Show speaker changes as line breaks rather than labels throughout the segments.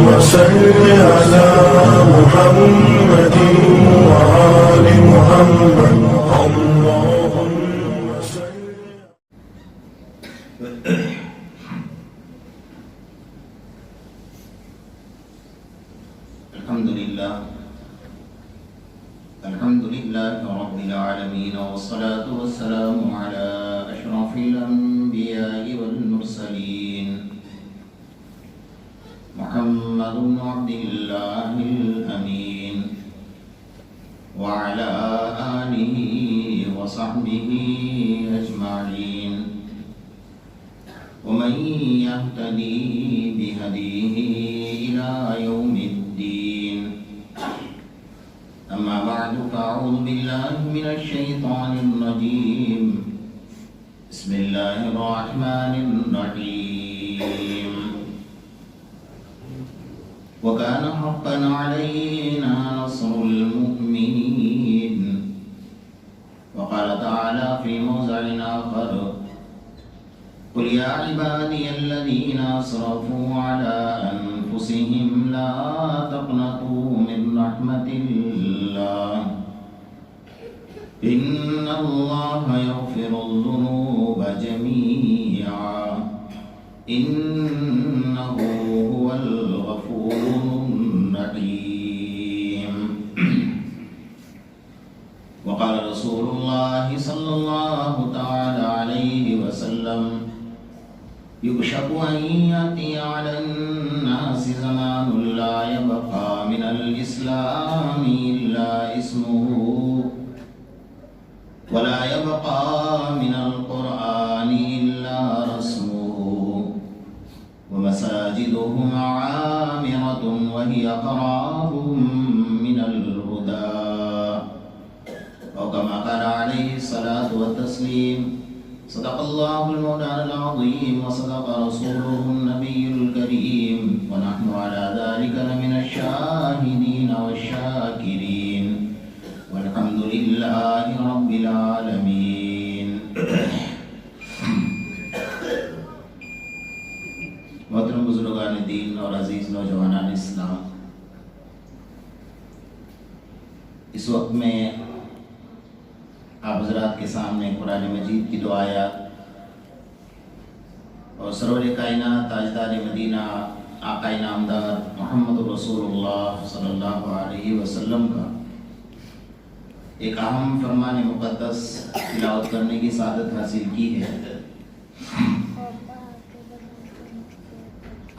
صل على محمد وآل محمد اللهم صل.
الحمد لله رب العالمين، والصلاة والسلام على أشرف الأنبياء والمرسلين محمد بن عبد الله الأمين وعلى آله وصحبه أجمعين، ومن يهتدي بهديه إلى يوم الدين. أما بعد، فأعوذ بالله من الشيطان الرجيم. بسم الله الرحمن الرحيم. وكان حقا علينا نصر المؤمنين. وقال تعالى في موضع آخر: قل يا عبادي الذين أسرفوا على أنفسهم لا تقنطوا من رحمة الله إن الله يغفر الذنوب جميعا إنه هو الغفور الرحيم. وقال رسول الله صلى الله تعالى عليه وسلم: يُوشَكُ أن يأتي على الناس زمان لا يبقى من الإسلام إلا اسمه ولا يبقى من القرآن إلا رسمه ومساجدهم عامرة وهي خراب من الهدى، أو كما قال عليه الصلاة والتسليم. صدق الله المولانا العظيم وصدق رسوله النبي الكريم، ونحن على ذلك لمن الشاهدين والشاكرين، والحمد لله رب العالمين. محترم بزرگان دین اور عزیز نوجوانان اسلام، اس وقت میں آپ حضرات کے سامنے قرآن مجید کی دو آیات اور سرور کائنات تاجدار مدینہ آقا نامدار محمد رسول اللہ صلی اللہ علیہ وسلم کا ایک اہم فرمان مقدس تلاوت کرنے کی سعادت حاصل کی ہے۔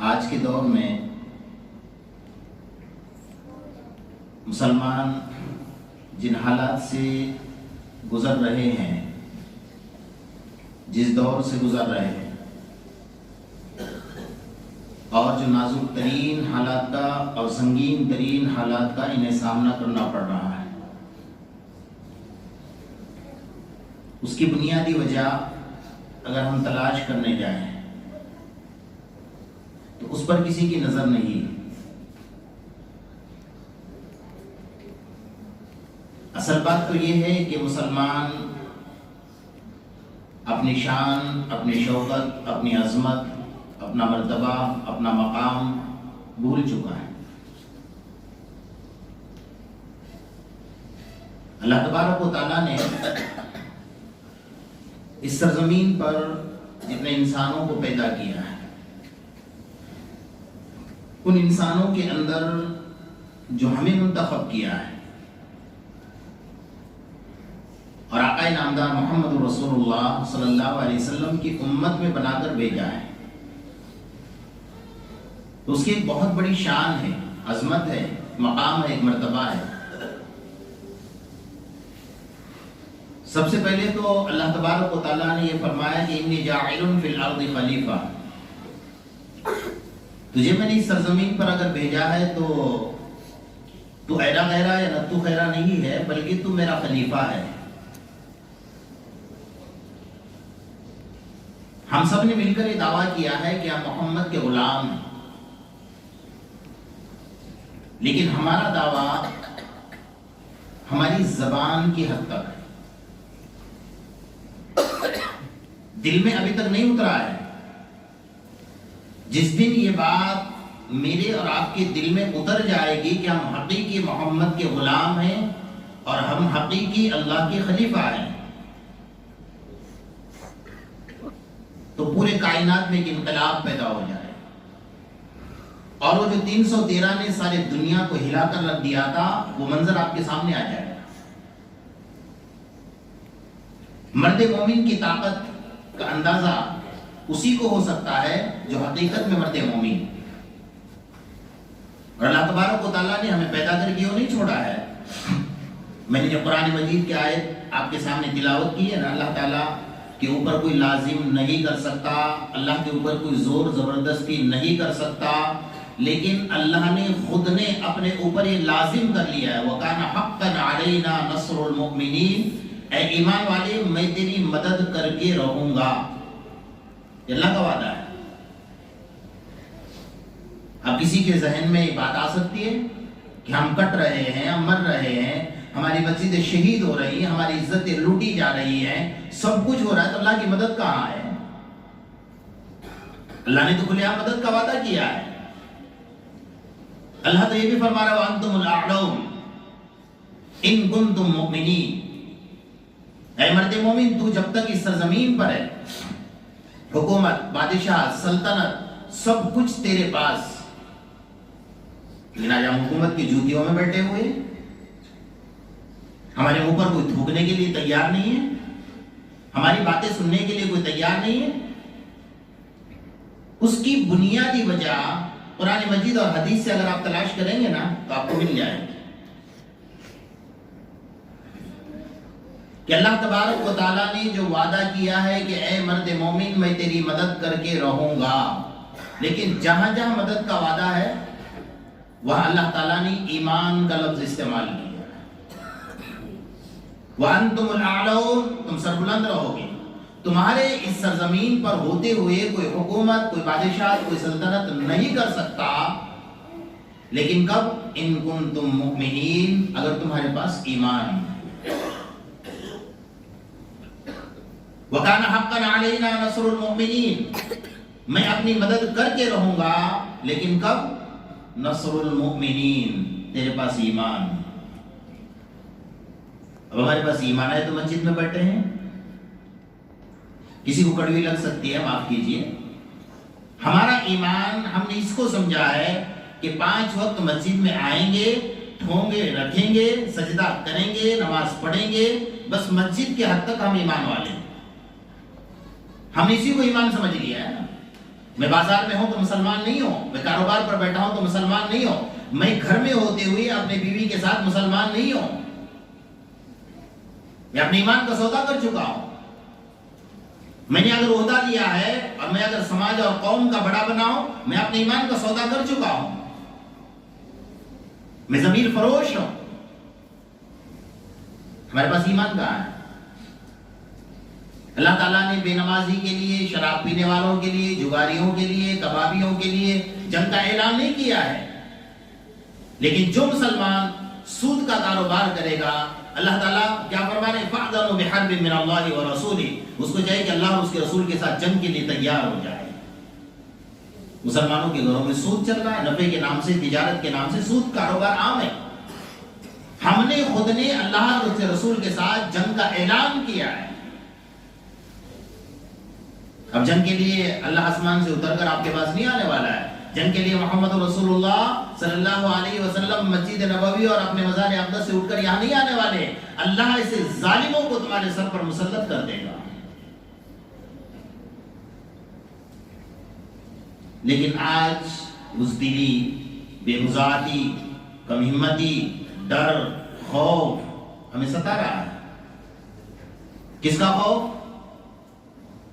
آج کے دور میں مسلمان جن حالات سے گزر رہے ہیں، جس دور سے گزر رہے ہیں، اور جو نازک ترین حالات کا اور سنگین ترین حالات کا انہیں سامنا کرنا پڑ رہا ہے، اس کی بنیادی وجہ اگر ہم تلاش کرنے جائیں تو اس پر کسی کی نظر نہیں۔ اصل بات تو یہ ہے کہ مسلمان اپنی شان، اپنی شوکت، اپنی عظمت، اپنا مرتبہ، اپنا مقام بھول چکا ہے۔ اللہ تبارک و تعالیٰ نے اس سرزمین پر جتنے انسانوں کو پیدا کیا ہے، ان انسانوں کے اندر جو ہمیں منتخب کیا ہے اور آقا نامدار محمد رسول اللہ صلی اللہ علیہ وسلم کی امت میں بنا کر بھیجا ہے، تو اس کی ایک بہت بڑی شان ہے، عظمت ہے، مقام ہے، ایک مرتبہ ہے۔ سب سے پہلے تو اللہ تبارک و تعالیٰ نے یہ فرمایا کہ انی جاعل فی الارض خلیفہ، تجھے میں نے اس سرزمین پر اگر بھیجا ہے تو ایرا غیرہ یا نتو خیرہ نہیں ہے، بلکہ تو میرا خلیفہ ہے۔ ہم سب نے مل کر یہ دعویٰ کیا ہے کہ ہم محمد کے غلام ہیں، لیکن ہمارا دعویٰ ہماری زبان کی حد تک ہے، دل میں ابھی تک نہیں اترا ہے۔ جس دن یہ بات میرے اور آپ کے دل میں اتر جائے گی کہ ہم حقیقی محمد کے غلام ہیں اور ہم حقیقی اللہ کے خلیفہ ہیں، تو پورے کائنات میں ایک انقلاب پیدا ہو جائے، اور وہ جو 313 نے سارے دنیا کو ہلا کر رکھ دیا تھا وہ منظر آپ کے سامنے آ جائے گا۔ مرد مومن کی طاقت کا اندازہ اسی کو ہو سکتا ہے جو حقیقت میں مرد مومن، اور اللہ تبارک و تعالیٰ نے ہمیں پیدا کر کے وہ نہیں چھوڑا ہے۔ میں نے جو قرآن مجید کی آیت آپ کے سامنے تلاوت کی ہے نا، اللہ تعالیٰ کے اوپر کوئی لازم نہیں کر سکتا، اللہ کے اوپر کوئی زور زبردستی نہیں کر سکتا، لیکن اللہ نے خود نے اپنے اوپر یہ لازم کر لیا ہے، وَكَانَ حَقًّا عَلَيْنَا نَصْرُ الْمُؤْمِنِينَ، اے ایمان والے میں تیری مدد کر کے رہوں گا، یہ اللہ کا وعدہ ہے۔ اب کسی کے ذہن میں یہ بات آ سکتی ہے کہ ہم کٹ رہے ہیں، ہم مر رہے ہیں، ہماری مسجدیں شہید ہو رہی ہیں، ہماری عزتیں لوٹی جا رہی ہیں، سب کچھ ہو رہا ہے، تو اللہ کی مدد کہاں ہے؟ اللہ نے تو کھلے عام مدد کا وعدہ کیا ہے۔ اللہ تو یہ بھی فرما رہا ہے وَأَنْتُمُ الْأَعْلَوْنَ إِن كُنتُم مُؤْمِنِينَ، اے مرد مومن تو جب تک اس سرزمین پر ہے، حکومت، بادشاہ، سلطنت، سب کچھ تیرے پاس، لیکن آج ہم حکومت کی جوتیوں میں بیٹھے ہوئے، ہمارے اوپر کوئی تھوکنے کے لیے تیار نہیں ہے، ہماری باتیں سننے کے لیے کوئی تیار نہیں ہے۔ اس کی بنیادی وجہ قرآن مجید اور حدیث سے اگر آپ تلاش کریں گے نا تو آپ کو مل جائے گی کہ اللہ تبارک و تعالیٰ نے جو وعدہ کیا ہے کہ اے مرد مومن میں تیری مدد کر کے رہوں گا، لیکن جہاں جہاں مدد کا وعدہ ہے وہاں اللہ تعالیٰ نے ایمان کا لفظ استعمال کیا۔ وَأَنْتُمُ الْأَعْلَوْنَ، تم سربلند رہو گے، تمہارے اس سرزمین پر ہوتے ہوئے کوئی حکومت، کوئی بادشاہ، کوئی سلطنت نہیں کر سکتا، لیکن کب؟ ان کنتم مؤمنین، اگر تمہارے پاس ایمان ہے۔ وَكَانَ حَقًّا عَلَيْنَا نَصْرُ الْمُؤْمِنِينَ، میں اپنی مدد کر کے رہوں گا، لیکن کب؟ نصر المؤمنین، تیرے پاس ایمان۔ اب ہمارے پاس ایمان ہے تو مسجد میں بیٹھے ہیں، کسی کو کڑوی لگ سکتی ہے، معاف کیجئے، ہمارا ایمان ہم نے اس کو سمجھا ہے کہ 5 وقت مسجد میں آئیں گے، ٹھونگے رکھیں گے، سجدہ کریں گے، نماز پڑھیں گے، بس مسجد کے حد تک ہم ایمان والے ہیں۔ ہم نے اسی کو ایمان سمجھ لیا ہے نا۔ میں بازار میں ہوں تو مسلمان نہیں ہوں، میں کاروبار پر بیٹھا ہوں تو مسلمان نہیں ہوں، میں گھر میں ہوتے ہوئے اپنے بیوی کے ساتھ مسلمان نہیں ہوں، میں اپنے ایمان کا سودا کر چکا ہوں۔ میں نے اگر عہدہ لیا ہے اور میں اگر سماج اور قوم کا بڑا بنا ہوں، میں اپنے ایمان کا سودا کر چکا ہوں، میں ضمیر فروش ہوں۔ ہمارے پاس ایمان کہاں ہے؟ اللہ تعالیٰ نے بے نمازی کے لیے، شراب پینے والوں کے لیے، جگاریوں کے لیے، کبابیوں کے لیے جنگ کا اعلان نہیں کیا ہے، لیکن جو مسلمان سود کا کاروبار کرے گا، اللہ تعالیٰ کیا فرما رہے ہیں؟ فَأْذَنُوا بِحَرْبٍ مِّنَ اللَّهِ وَرَسُولِهِ، اس کو چاہیے کہ اللہ اور اس کے رسول کے ساتھ جنگ کے لیے تیار ہو جائے۔ مسلمانوں کے گھروں میں سود چل رہا ہے، نفع کے نام سے، تجارت کے نام سے سود کاروبار عام ہے۔ ہم نے خود نے اللہ اور اس کے رسول کے ساتھ جنگ کا اعلان کیا ہے۔ اب جنگ کے لیے اللہ آسمان سے اتر کر آپ کے پاس نہیں آنے والا ہے، جنگ کے لیے محمد رسول اللہ صلی اللہ علیہ وسلم مسجد نبوی اور اپنے مزار اقدس سے اٹھ کر یہاں نہیں آنے والے، اللہ ایسے ظالموں کو تمہارے سر پر مسلط کر دے گا۔ لیکن آج بزدلی، بے غضاتی، کم ہمتی، ڈر، خوف ہمیں ستا رہا ہے۔ کس کا خوف؟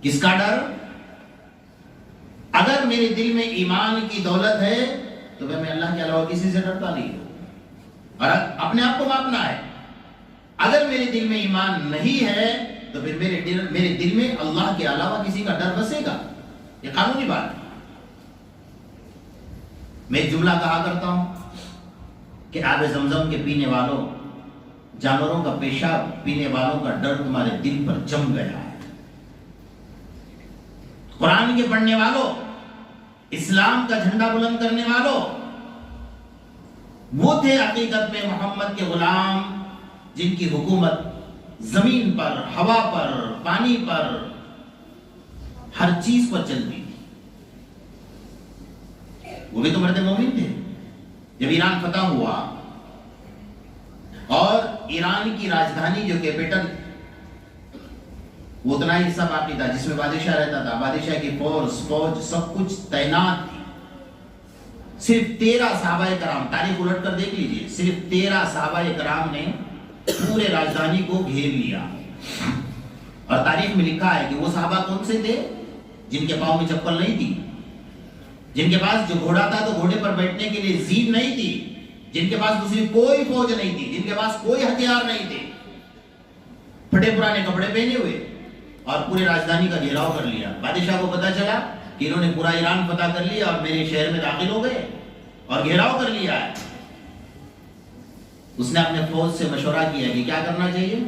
کس کا ڈر؟ اگر میرے دل میں ایمان کی دولت ہے تو میں اللہ کے علاوہ کسی سے ڈرتا نہیں ہوں، اور اپنے آپ کو ماپنا ہے۔ اگر میرے دل میں ایمان نہیں ہے تو پھر میرے دل میں اللہ کے علاوہ کسی کا ڈر بسے گا، یہ قانونی بات ہے۔ میں ایک جملہ کہا کرتا ہوں کہ آب زمزم کے پینے والوں، جانوروں کا پیشاب پینے والوں کا ڈر تمہارے دل پر جم گیا ہے۔ قرآن کے پڑھنے والوں، اسلام کا جھنڈا بلند کرنے والوں، وہ تھے حقیقت میں محمد کے غلام، جن کی حکومت زمین پر، ہوا پر، پانی پر، ہر چیز پر چلتی تھی۔ وہ بھی تو مرد مومن تھے۔ جب ایران فتح ہوا اور ایران کی راجدھانی جو کیپٹل، وہ اتنا ہی حصہ باقی تھا جس میں بادشاہ رہتا تھا، بادشاہ کی فوج سب کچھ تعینات تھی۔ صرف 13 صحابہ کرام، تاریخ الٹ کر دیکھ لیجئے، صرف 13 صحابہ کرام نے پورے راجدھانی کو گھیر لیا۔ اور تاریخ میں لکھا ہے کہ وہ صحابہ کون سے تھے؟ جن کے پاؤں میں چپل نہیں تھی، جن کے پاس جو گھوڑا تھا تو گھوڑے پر بیٹھنے کے لیے زین نہیں تھی، جن کے پاس دوسری کوئی فوج نہیں تھی، جن کے پاس کوئی ہتھیار نہیں تھے، پھٹے پرانے کپڑے پہنے ہوئے، اور پورے راجدھانی کا گھیراؤ کر لیا۔ بادشاہ کو پتا چلا کہ انہوں نے پورا ایران فتح کر لیا اور میرے شہر میں داخل ہو گئے اور گھیراؤ کر لیا ہے۔ اس نے اپنے فوج سے مشورہ کیا کہ کیا کرنا چاہیے؟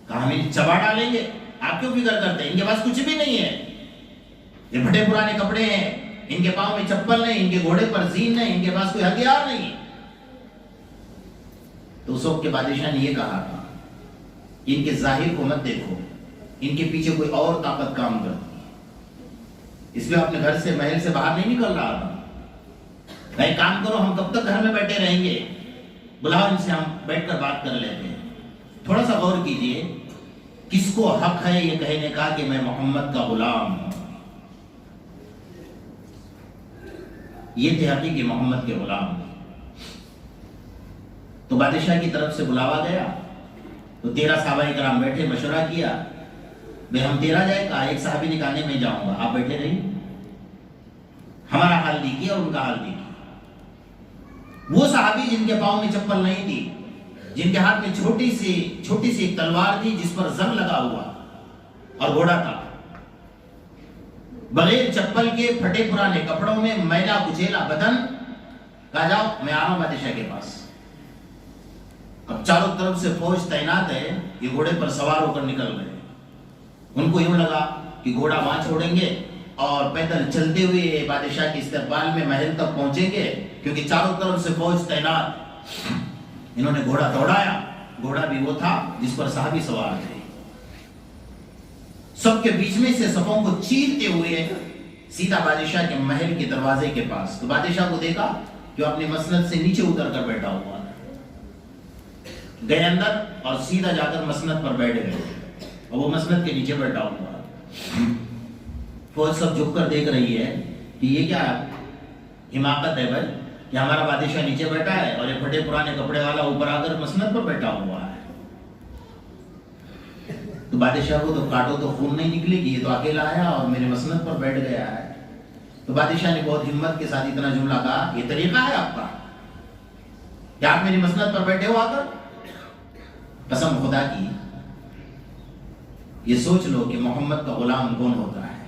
کہا ہم انہیں چبا ڈالیں گے، آپ کیوں فکر کرتے ہیں؟ ان کے پاس کچھ بھی نہیں ہے، یہ پھٹے پرانے کپڑے ہیں، ان کے پاؤں میں چپل نہیں، ان کے گھوڑے پر زین نہیں، ان کے پاس کوئی ہتھیار نہیں۔ تو اس وقت کے بادشاہ نے یہ کہا تھا، ان کے ظاہر کو مت دیکھو، ان کے پیچھے کوئی اور طاقت کام کرتی، اس لیے اپنے گھر سے، محل سے باہر نہیں نکل رہا تھا۔ بھائی کام کرو، ہم کب تک گھر میں بیٹھے رہیں گے؟ بلاؤ ان سے، ہم بیٹھ کر بات کر لیتے ہیں۔ تھوڑا سا غور کیجئے، کس کو حق ہے یہ کہنے کا کہ میں محمد کا غلام ہوں؟ یہ تھے حقیقی محمد کے غلام۔ تو بادشاہ کی طرف سے بلاوا گیا تو 13 صحابہ کرام بیٹھے، مشورہ کیا، بھئی ہم 13 جائے، کہا ایک صحابی نے کہا نہیں میں جاؤں گا، آپ بیٹھے رہیے، ہمارا حال دیکھیے اور ان کا حال دیکھیے۔ وہ صحابی جن کے پاؤں میں چپل نہیں تھی، جن کے ہاتھ میں چھوٹی سی ایک تلوار تھی جس پر زنگ لگا ہوا اور گھوڑا تھا، بغیر چپل کے، پھٹے پرانے کپڑوں میں، میلا کچیلا بدن، کہا جاؤ میں آ رہا ہوں بادشاہ کے پاس۔ اب چاروں طرف سے فوج تعینات ہے، یہ گھوڑے پر سوار ہو کر نکل گئے۔ ان کو یوں لگا کہ گھوڑا وہاں چھوڑیں گے اور پیدل چلتے ہوئے بادشاہ کے استقبال میں محل تک پہنچیں گے، کیونکہ چاروں طرف سے فوج تعینات۔ انہوں نے گھوڑا دوڑایا، گھوڑا بھی وہ تھا جس پر صحابی سوار تھے۔ سب کے بیچ میں سے صفوں کو چیرتے ہوئے سیدھا بادشاہ کے محل کے دروازے کے پاس۔ تو بادشاہ کو دیکھا کہ وہ اپنی مسند سے نیچے اتر کر بیٹھا ہوا ہے، گئے اندر اور سیدھا جا کر مسند پر بیٹھ گئے، اور وہ مسند کے نیچے بیٹھا ہوا ہے۔ فوج سب جھک کر دیکھ رہی ہے کہ یہ کیا حماقت ہے بھائی، کہ ہمارا بادشاہ نیچے بیٹھا ہے اور یہ پھٹے پرانے کپڑے والا اوپر آ کر مسند پر بیٹھا ہوا ہے۔ تو بادشاہ کو تو کاٹو تو خون نہیں نکلے گی، یہ تو اکیلا آیا اور میرے مسند پر بیٹھ گیا ہے۔ تو بادشاہ نے بہت ہمت کے ساتھ اتنا جملہ کہا، یہ طریقہ ہے آپ کا کہ آپ میری مسند پر بیٹھے ہو آ کر؟ قسم خدا کی، یہ سوچ لو کہ محمد کا غلام کون ہوتا ہے۔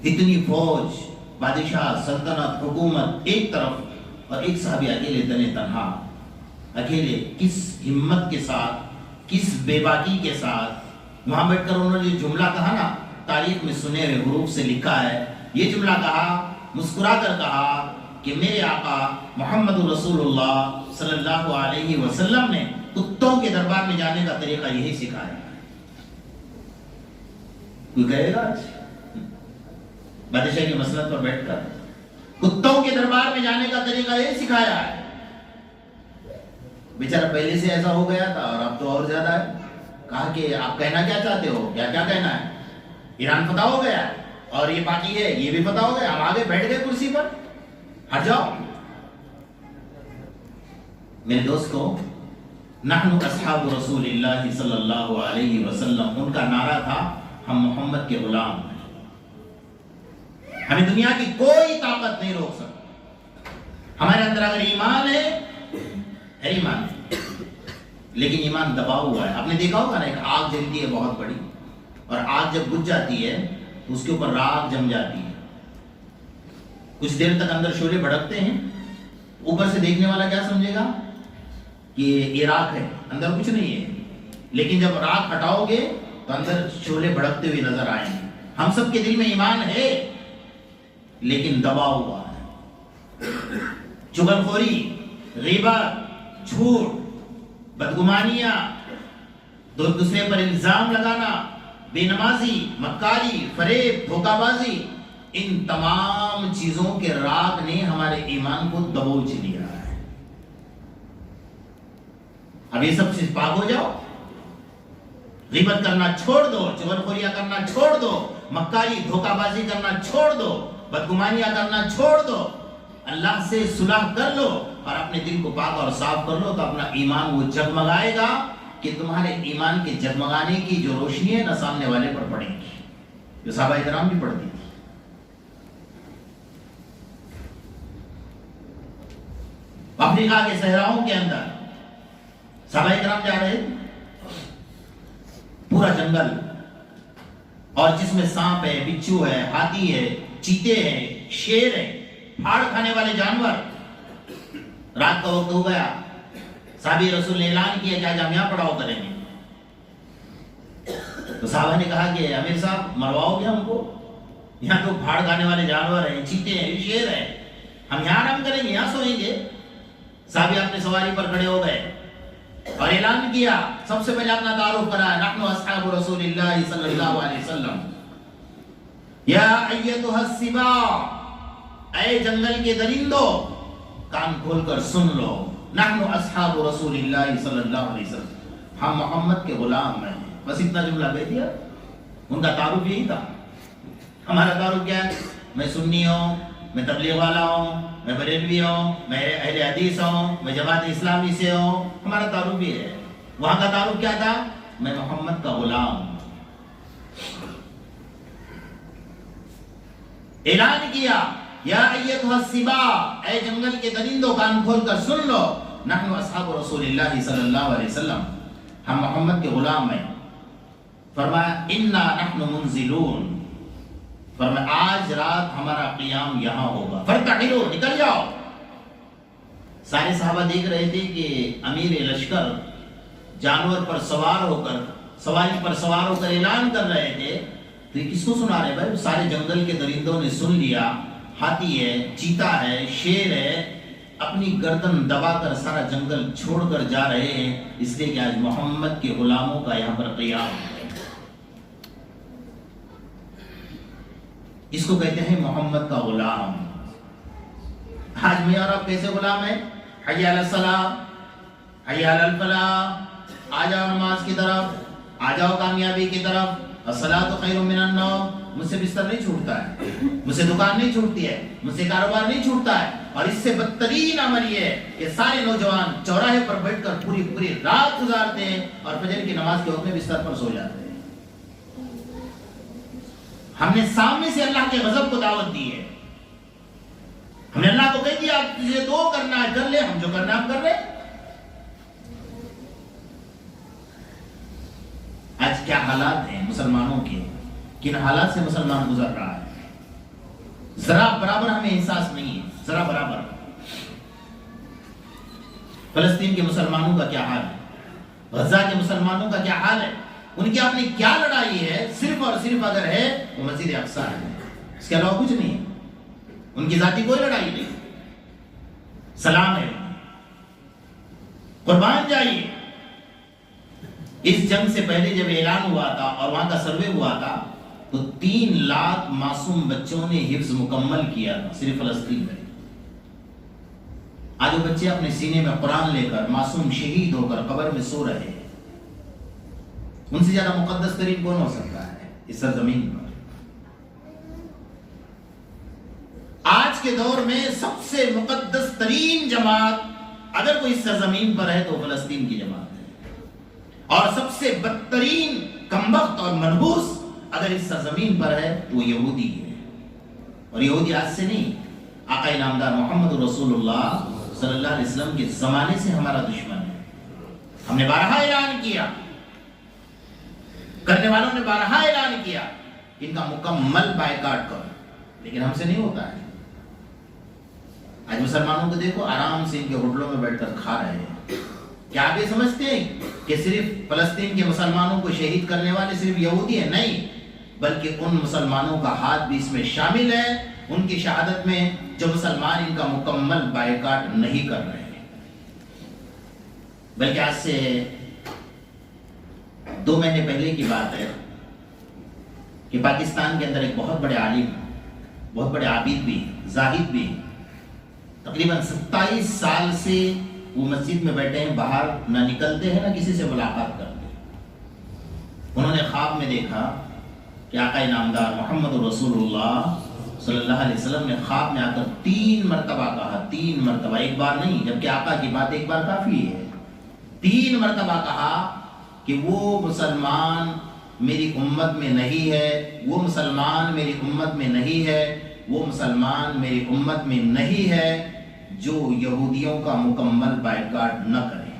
اتنی فوج، بادشاہ، سلطنت، حکومت ایک طرف، اور ایک صحابی اکیلے تنے تنہا، اکیلے، کس ہمت کے ساتھ، کس بے باکی کے ساتھ وہاں بیٹھ کر انہوں نے جو جملہ کہا نا، تاریخ میں سنہرے حروف سے لکھا ہے، یہ جملہ کہا، مسکرا کر کہا کہ میرے آقا محمد رسول اللہ صلی اللہ علیہ وسلم نے کتوں کے دربار میں جانے کا طریقہ یہی سکھایا۔ کوئی کہے گا بادشاہ کی مسند پر بیٹھ کر کتوں کے دربار میں جانے کا طریقہ یہی سکھایا ہے؟ بیچارہ پہلے سے ایسا ہو گیا تھا اور اب تو اور زیادہ ہے۔ کہا کہ آپ کہنا کیا چاہتے ہو، کیا کہنا ہے؟ ایران فتح ہو گیا اور یہ باقی ہے، یہ بھی فتح ہو گیا، ہم آگے بیٹھ گئے کرسی پر، ہٹ جاؤ۔ میرے دوستو، نحن اصحاب رسول اللہ صلی اللہ علیہ وسلم، ان کا نعرہ تھا ہم محمد کے غلام ہیں، ہمیں دنیا کی کوئی طاقت نہیں روک سکتی۔ ہمارے اندر اگر ایمان ہے ایمان، لیکن ایمان دبا ہوا ہے۔ آپ نے دیکھا ہوگا نا، ایک آگ جلتی ہے بہت بڑی، اور آگ جب بجھ جاتی ہے تو اس کے اوپر راکھ جم جاتی ہے، کچھ دیر تک اندر شعلے بھڑکتے ہیں، اوپر سے دیکھنے والا کیا سمجھے گا کہ یہ راکھ ہے، اندر کچھ نہیں ہے، لیکن جب راکھ ہٹاؤ گے تو اندر شعلے بھڑکتے ہوئے نظر آئیں گے۔ ہم سب کے دل میں ایمان ہے، لیکن دبا ہوا ہے۔ چغلخوری، غیبت، جھوٹ، بدگمانیاں، دوسرے پر الزام لگانا، بے نمازی، مکاری، فریب، دھوکہ بازی، ان تمام چیزوں کے راگ نے ہمارے ایمان کو دبوچ لیا ہے۔ اب یہ سب چیز پاک ہو جاؤ، غیبت کرنا چھوڑ دو، چغلخوریاں کرنا چھوڑ دو، مکاری دھوکہ بازی کرنا چھوڑ دو، بدگمانیاں کرنا چھوڑ دو، اللہ سے صلح کر لو اور اپنے دل کو پاک اور صاف کر لو، تو اپنا ایمان وہ جگمگائے گا کہ تمہارے ایمان کے جگمگانے کی جو روشنی ہے نہ سامنے والے پر پڑے گی، جو صحابہ کرام بھی پڑھتی تھی۔ افریقہ کے صحراؤں کے اندر صحابہ کرام جا رہے، پورا جنگل، اور جس میں سانپ ہے، بچھو ہے، ہاتھی ہے، چیتے ہیں، شیر ہے، پھاڑ کھانے والے جانور۔ رات کا وقت ہو گیا، صحابی رسول نے اعلان کیا کہ آج ہم یہاں پڑاؤ کریں گے۔ تو صحابہ نے کہا کہ امیر صاحب مرواؤ گے ہم کو؟ یہاں تو پھاڑ کھانے والے جانور ہیں، چیتے ہیں، شیر ہیں، ہم یہاں آرام کریں گے، یہاں سوئیں گے؟ صحابی اپنے سواری پر کھڑے ہو گئے اور اعلان کیا، سب سے پہلے اپنا تعارف کرایا، نحن اصحاب رسول اللہ صلی اللہ علیہ وسلم، یا ایتھا السباع، اے جنگل کے درندوں کان کھول کر سن لو، نحن اصحاب رسول اللہ صلی اللہ علیہ وسلم، ہم محمد کے غلام ہیں۔ بس اتنا جملہ کہہ دیا، ان کا تعارف یہی تھا۔ ہمارا تعارف کیا ہے؟ میں سنی ہوں، میں تبلیغ والا ہوں، میں بریلوی ہوں، میں اہل حدیث ہوں، میں جماعت اسلامی سے ہوں، ہمارا تعارف یہ ہے۔ وہاں کا تعارف کیا تھا؟ میں محمد کا غلام ہوں۔ اعلان کیا، یا ایتھا السباع، اے جنگل کے درندوں کان کھول کر سن لو، نحن اصحاب رسول اللہ صلی اللہ علیہ وسلم، ہم محمد کے غلام ہیں۔ فرمایا انا نحن منزلون، فرمایا آج رات ہمارا قیام یہاں ہوگا، فرتحلوا، نکل جاؤ۔ سارے صحابہ دیکھ رہے تھے کہ امیر لشکر جانور پر سوار ہو کر، سواری پر سوار ہو کر اعلان کر رہے تھے، تو یہ کس کو سنا رہے بھائی؟ سارے جنگل کے درندوں نے سن لیا، ہاتھی ہے، چیتا ہے، شیر ہے، اپنی گردن دبا کر سارا جنگل چھوڑ کر جا رہے ہیں، اس لیے کہ آج محمد کے غلاموں کا یہاں پر قیام ہے۔ اس کو کہتے ہیں محمد کا غلام۔ آج میں اور آپ کیسے غلام ہیں؟ حی علی الصلاۃ، حی علی الفلاح، آ جاؤ نماز کی طرف، آ جاؤ کامیابی کی طرف، الصلاۃ خیر من النوم، مجھ سے بستر نہیں چھوٹتا ہے، مجھ سے دکان نہیں چھوٹتی ہے، مجھ سے کاروبار نہیں چھوٹتا ہے، اور اس سے بدترین عمل یہ ہے کہ سارے نوجوان چوراہے پر بیٹھ کر پوری رات گزارتے ہیں اور فجر کی نماز کے وقت میں بستر پر سو جاتے ہیں۔ ہم نے سامنے سے اللہ کے غضب کو دعوت دی ہے، ہم نے اللہ کو کہہ دیا تجھے جو کرنا ہے کر لے، ہم جو کرنا ہے ہم کر رہے ہیں۔ آج کیا حالات ہیں مسلمانوں کے، کن حالات سے مسلمان گزر رہا ہے، ذرا برابر ہمیں احساس نہیں ہے، ذرا برابر۔ فلسطین کے مسلمانوں کا کیا حال ہے، غزہ کے مسلمانوں کا کیا حال ہے، ان کی اپنی کیا لڑائی ہے، صرف اور صرف اگر ہے وہ مسجد اقصیٰ ہے، اس کے علاوہ کچھ نہیں ہے، ان کی ذاتی کوئی لڑائی نہیں۔ سلام ہے، قربان جائیے۔ اس جنگ سے پہلے جب اعلان ہوا تھا اور وہاں کا سروے ہوا تھا تو 3 لاکھ معصوم بچوں نے حفظ مکمل کیا تھا صرف فلسطین میں۔ آج وہ بچے اپنے سینے میں قرآن لے کر معصوم شہید ہو کر قبر میں سو رہے ہیں۔ ان سے زیادہ مقدس ترین کون ہو سکتا ہے اس سرزمین پر؟ آج کے دور میں سب سے مقدس ترین جماعت اگر کوئی اس سرزمین پر ہے تو فلسطین کی جماعت ہے، اور سب سے بدترین کمبخت اور منحوس اگر اس سرزمین پر ہے تو وہ یہودی ہے، اور یہودی آج سے نہیں، آقا نامدار محمد رسول اللہ صلی اللہ علیہ وسلم کے زمانے سے ہمارا دشمن ہے۔ ہم نے بارہا اعلان کیا، کرنے والوں نے بارہا اعلان کیا ان کا مکمل بائیکاٹ کرو، لیکن ہم سے نہیں ہوتا ہے۔ آج مسلمانوں کو دیکھو، آرام سے ان کے ہوٹلوں میں بیٹھ کر کھا رہے ہیں۔ کیا آپ یہ سمجھتے ہیں کہ صرف فلسطین کے مسلمانوں کو شہید کرنے والے صرف یہودی ہیں؟ نہیں، بلکہ ان مسلمانوں کا ہاتھ بھی اس میں شامل ہے ان کی شہادت میں جو مسلمان ان کا مکمل بائیکاٹ نہیں کر رہے ہیں، بلکہ آج سے 2 مہینے پہلے کی بات ہے کہ پاکستان کے اندر ایک بہت بڑے عالم، بہت بڑے عابد بھی، زاہد بھی، تقریباً 27 سال سے وہ مسجد میں بیٹھے ہیں، باہر نہ نکلتے ہیں نہ کسی سے ملاقات کرتے ہیں۔ انہوں نے خواب میں دیکھا کہ آقا نامدار محمد رسول اللہ صلی اللہ علیہ وسلم نے خواب میں آ کر 3 مرتبہ کہا، 3 مرتبہ، ایک بار نہیں، جبکہ آقا کی بات ایک بار کافی ہے، 3 مرتبہ کہا کہ وہ مسلمان میری امت میں نہیں ہے، وہ مسلمان میری امت میں نہیں ہے، وہ مسلمان میری امت میں نہیں ہے جو یہودیوں کا مکمل بائیکاٹ نہ کرے۔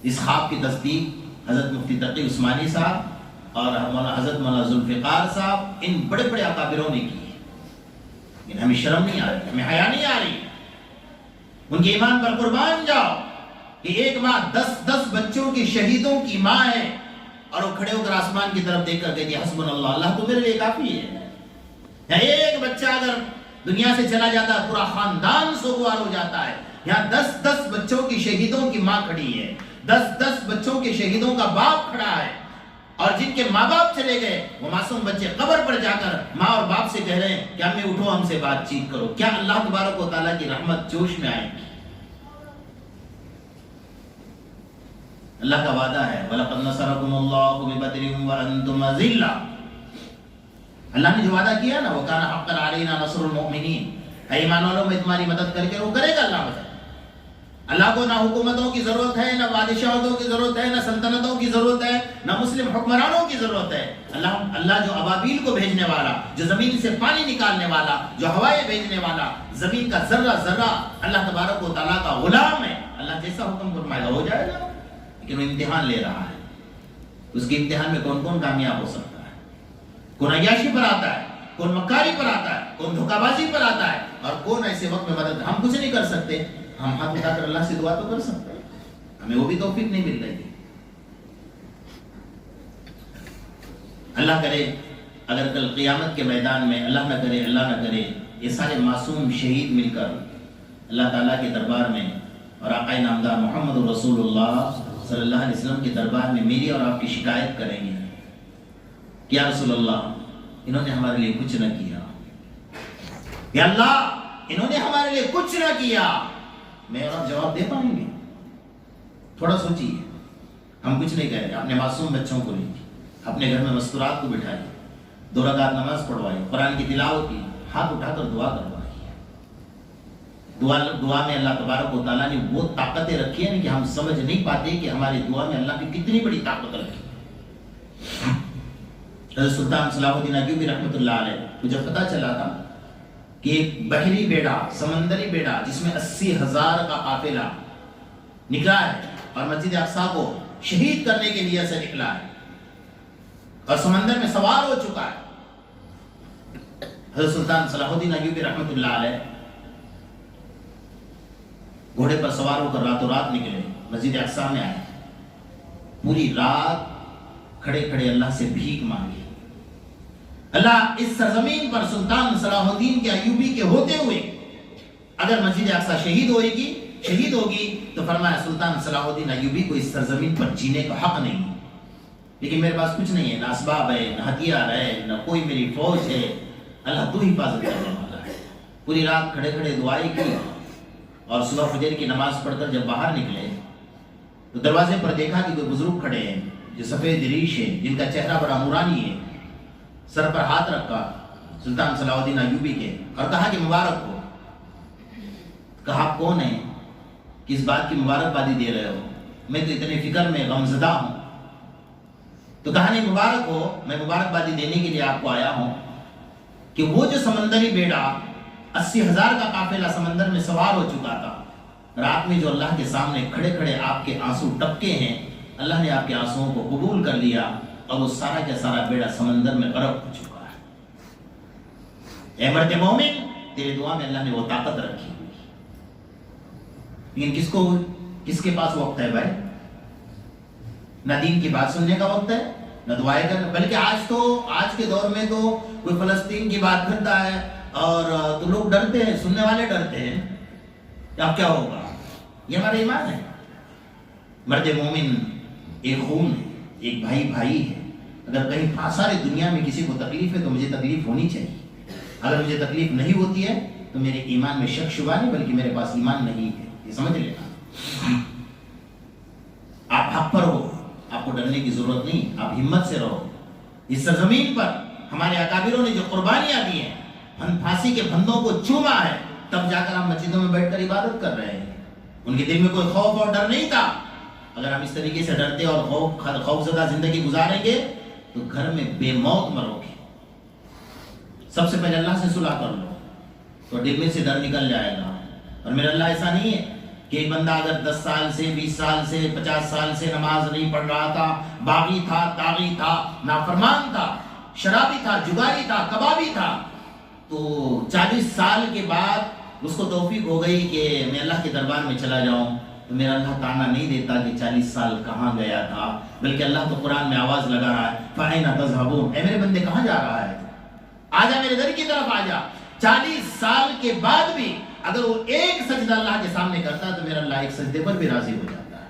اس خواب کی تصدیق حضرت مفتی تقی عثمانی صاحب اور حضرت مولانا ذوالفقار صاحب، ان بڑے بڑے اکابروں نے کی، لیکن ہمیں شرم نہیں آ رہی، ہمیں حیا نہیں آ رہی۔ ان کے ایمان پر قربان جاؤ کہ ایک ماں 10 بچوں کی شہیدوں کی ماں ہے، اور وہ کھڑے ہو کر آسمان کی طرف دیکھ کر کہتی ہے حسبنا اللہ، اللہ تو میرے لیے کافی ہے۔ ایک بچہ اگر دنیا سے چلا جاتا ہے پورا خاندان سوگوار ہو جاتا ہے، یہاں 10 بچوں کی شہیدوں کی ماں کھڑی ہے، 10 بچوں کے شہیدوں کا باپ کھڑا ہے، اور جن کے ماں باپ چلے گئے وہ معصوم بچے قبر پر جا کر ماں اور باپ سے کہہ رہے ہیں کہ امی اٹھو ہم سے بات چیت کرو۔ کیا اللہ تبارک و تعالیٰ کی رحمت جوش میں آئے گی؟ اللہ کا وعدہ ہے وَلَقَدْ نَصَرَكُمُ اللَّهُ بِبَدْرٍ وَأَنْتُمْ أَذِلَّةٌ، اللہ نے جو وعدہ کیا نا وَكَانَ حَقًّا عَلَيْنَا نَصْرُ الْمُؤْمِنِينَ، اے ایمان والوں میں تمہاری مدد کر کے وہ کرے گا اللہ مدد۔ اللہ کو نہ حکومتوں کی ضرورت ہے، نہ بادشاہوں کی ضرورت ہے، نہ سلطنتوں کی ضرورت ہے، نہ مسلم حکمرانوں کی ضرورت ہے۔ اللہ جو ابابیل کو بھیجنے والا، جو زمین سے پانی نکالنے والا، جو ہوائیں بھیجنے والا، زمین کا ذرہ ذرہ اللہ تبارک و تعالیٰ کا غلام ہے۔ اللہ جیسا حکم فرمائے گا ہو جائے گا، لیکن وہ امتحان لے رہا ہے۔ اس کے امتحان میں کون کون کامیاب ہو سکتا ہے؟ کون عیاشی پر آتا ہے، کون مکاری پر آتا ہے، کون دھوکہ بازی پر آتا ہے، اور کون ایسے وقت میں مدد۔ ہم کچھ نہیں کر سکتے، ہم ہاتھ اٹھا کر اللہ سے دعا تو کر سکتے ہیں، ہمیں وہ بھی توفیق نہیں مل رہی۔ اللہ کرے اگر کل قیامت کے میدان میں اللہ نہ کرے یہ سارے معصوم شہید مل کر اللہ تعالیٰ کے دربار میں اور آقا نامدار محمد رسول اللہ صلی اللہ علیہ وسلم کے دربار میں میری اور آپ کی شکایت کریں گے کہ یا رسول اللہ انہوں نے ہمارے لیے کچھ نہ کیا، یا اللہ انہوں نے ہمارے لیے کچھ نہ کیا، میں اور آپ جواب دے پائیں گے؟ تھوڑا سوچیے، ہم کچھ نہیں کہہ رہے، اپنے معصوم بچوں کو لیجیے، اپنے گھر میں مستورات کو بٹھائیے، 2 رکعت نماز پڑھوائیے، قرآن کی تلاوت کی، ہاتھ اٹھا کر دعا کروائیے۔ دعا میں اللہ تبارک و تعالیٰ نے وہ طاقتیں رکھی ہیں کہ ہم سمجھ نہیں پاتے کہ ہماری دعا میں اللہ کی کتنی بڑی طاقت رکھی ہے۔ حضرت سلطان صلاح الدین ایوبی رحمۃ اللہ علیہ کو جب پتہ چلا تھا کہ ایک بحری بیڑا، سمندری بیڑا جس میں 80,000 کا قافلہ نکلا ہے اور مسجد اقصیٰ کو شہید کرنے کے لیے سے نکلا ہے اور سمندر میں سوار ہو چکا ہے، حضرت سلطان صلاح الدین ایوبی رحمۃ اللہ علیہ گھوڑے پر سوار ہو کر راتوں رات نکلے، مسجد اقصیٰ میں آئے، پوری رات کھڑے کھڑے اللہ سے بھیک مانگی۔ اللہ اس سرزمین پر سلطان صلاح الدین کے ایوبی کے ہوتے ہوئے اگر مسجد اقصیٰ شہید ہوگی تو فرمایا سلطان صلاح الدین ایوبی کو اس سرزمین پر جینے کا حق نہیں، لیکن میرے پاس کچھ نہیں ہے، نہ اسباب ہے، نہ ہتھیار ہے، نہ کوئی میری فوج ہے، اللہ تو حفاظت کرنے والا ہے۔ پوری رات کھڑے کھڑے دعائیں کی اور صبح فجر کی نماز پڑھ کر جب باہر نکلے تو دروازے پر دیکھا کہ کوئی بزرگ کھڑے ہیں جو سفید ریش ہے، جن کا چہرہ بڑا نورانی ہے، سر پر ہاتھ رکھا سلطان صلاح الدین ایوبی کے اور کہا کہ مبارک ہو۔ کہا آپ کون ہیں، کس بات کی مبارکبادی دے رہے ہو؟ میں تو اتنے فکر میں غمزدہ ہوں۔ تو کہا نہیں مبارک ہو، میں مبارکبادی دینے کے لیے آپ کو آیا ہوں کہ وہ جو سمندری بیڑا 80,000 کا قافلہ سمندر میں سوار ہو چکا تھا، رات میں جو اللہ کے سامنے کھڑے کھڑے آپ کے آنسو ٹپکے ہیں، اللہ نے آپ کے آنسوؤں کو قبول کر لیا اور وہ سارا کا سارا بیڑا سمندر میں غرق ہو چکا ہے۔ اے مرد مومن، تیرے دعا میں اللہ نے وہ طاقت رکھی ہوئی، لیکن کس کے پاس وقت ہے بھائی؟ نہ دین کی بات سننے کا وقت ہے، نہ دعائیں کرنا. بلکہ آج کے دور میں تو کوئی فلسطین کی بات کرتا ہے اور تو لوگ ڈرتے ہیں, سننے والے ڈرتے ہیں کہ اب کیا ہوگا. یہ ہمارا ایمان ہے. مرد مومن ایک خون ہے, ایک بھائی ہے. اگر کہیں ساری دنیا میں کسی کو تکلیف ہے تو مجھے تکلیف ہونی چاہیے. اگر مجھے تکلیف نہیں ہوتی ہے تو میرے ایمان میں شک شبہ نہیں, بلکہ میرے پاس ایمان نہیں ہے. یہ سمجھ لینا. آپ حق پر ہو, آپ کو ڈرنے کی ضرورت نہیں. آپ ہمت سے رہو. اس سرزمین پر ہمارے اکابروں نے جو قربانیاں دی ہیں, پھانسی کے پھندوں کو چوما ہے, تب جا کر ہم مسجدوں میں بیٹھ کر عبادت کر رہے ہیں. ان کے دل میں کوئی خوف اور ڈر نہیں تھا. اگر ہم اس طریقے سے ڈرتے اور خوف زدہ زندگی گزاریں گے تو گھر میں بے موت مرو گے. سب سے پہلے اللہ سے صلح کر لو تو دل میں سے ڈر نکل جائے گا. اور میرا اللہ ایسا نہیں ہے کہ ایک بندہ اگر 10 سال سے 20 سال سے 50 سال سے نماز نہیں پڑھ رہا تھا, باغی تھا, طاغی تھا, نافرمان تھا, شرابی تھا, جگاری تھا, کبابی تھا, تو 40 سال کے بعد اس کو توفیق ہو گئی کہ میں اللہ کے دربار میں چلا جاؤں, تو میرا اللہ تانا نہیں دیتا کہ 40 سال کہاں گیا تھا, بلکہ اللہ تو قرآن میں آواز لگا رہا ہے, فَأَيْنَ تَذْهَبُونَ, اے میرے بندے کہاں جا رہا ہے, آجا میرے در کی طرف آجا. 40 سال کے بعد بھی اگر وہ ایک سجدہ اللہ کے سامنے کرتا تو میرا اللہ ایک سجدے پر بھی راضی ہو جاتا ہے.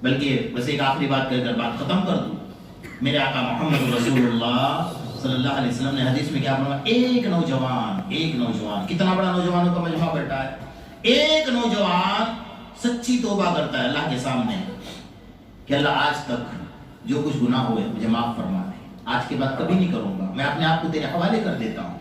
بلکہ بس ایک آخری بات کہہ کر بات ختم کر دوں. میرے آقا محمد رسول اللہ صلی اللہ علیہ وسلم نے حدیث میں کیا فرمایا, ایک نوجوان, کتنا بڑا نوجوانوں کا مجمع بیٹھا ہے, ایک نوجوان سچی توبہ کرتا ہے اللہ کے سامنے کہ اللہ آج تک جو کچھ گناہ ہوئے مجھے معاف فرما دے, آج کے بعد کبھی نہیں کروں گا, میں اپنے آپ کو تیرے حوالے کر دیتا ہوں,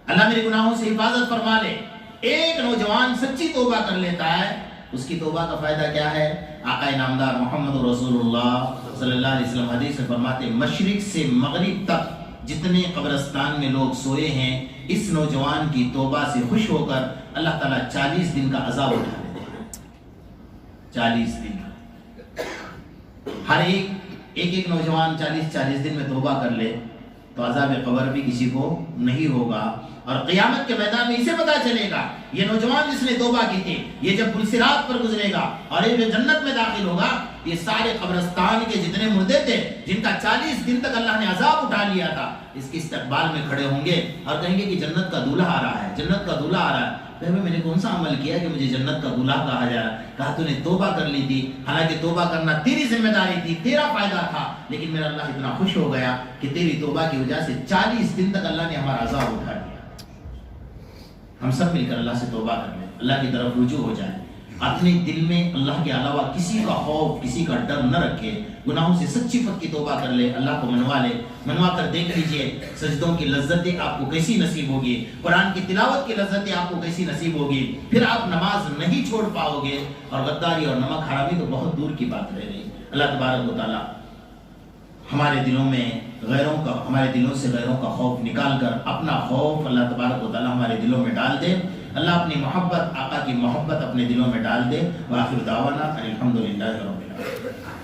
اللہ میرے گناہوں سے حفاظت فرما لے. ایک نوجوان سچی توبہ کر لیتا ہے, اس کی توبہ کا فائدہ کیا ہے؟ آقا نامدار محمد رسول اللہ صلی اللہ علیہ وسلم حدیث میں فرماتے, مشرق سے مغرب تک جتنے قبرستان میں لوگ سوئے ہیں, اس نوجوان کی توبہ سے خوش ہو کر اللہ تعالیٰ 40 دن کا عذاب اٹھا لیتے ہیں. 40 دن کا. ہر ایک نوجوان 40 دن میں توبہ کر لے تو عذاب قبر بھی کسی کو نہیں ہوگا. اور قیامت کے میدان میں اسے پتا چلے گا, یہ نوجوان جس نے توبہ کی تھی, یہ جب پل صراط پر گزرے گا اور یہ جنت میں داخل ہوگا, یہ سارے قبرستان کے جتنے مردے تھے جن کا 40 دن تک اللہ نے عذاب اٹھا لیا تھا, اس کے استقبال میں کھڑے ہوں گے اور کہیں گے کہ جنت کا دولہا آ رہا ہے, جنت کا دولہا آ رہا ہے. میں نے کون سا عمل کیا کہ مجھے جنت کا دولہا کہا جا رہا ہے؟ کہا تو نے توبہ کر لی تھی, حالانکہ توبہ کرنا تیری ذمہ داری تھی, تیرا فائدہ تھا, لیکن میرا اللہ اتنا خوش ہو گیا کہ تیری توبہ کی وجہ سے 40 دن تک اللہ نے ہمارا عذاب اٹھا لیا. ہم سب مل کر اللہ سے توبہ کر لیں, اللہ کی طرف رجوع ہو جائیں, اپنے دل میں اللہ کے علاوہ کسی کا خوف, کسی کا ڈر نہ رکھے, گناہوں سے سچی پت کی توبہ کر لے, اللہ کو منوا لے. منوا کر دیکھ لیجئے سجدوں کی لذتیں آپ کو کیسی نصیب ہوگی, قرآن کی تلاوت کی لذتیں آپ کو کیسی نصیب ہوگی, پھر آپ نماز نہیں چھوڑ پاؤ گے, اور غداری اور نمک حرامی تو بہت دور کی بات رہ گئی. اللہ تبارک و تعالی ہمارے دلوں سے غیروں کا خوف نکال کر اپنا خوف اللہ تبارک و تعالی ہمارے دلوں میں ڈال دے. اللہ اپنی محبت, آقا کی محبت اپنے دلوں میں ڈال دے. وآخر دعوانا الحمدللہ رب العالمین.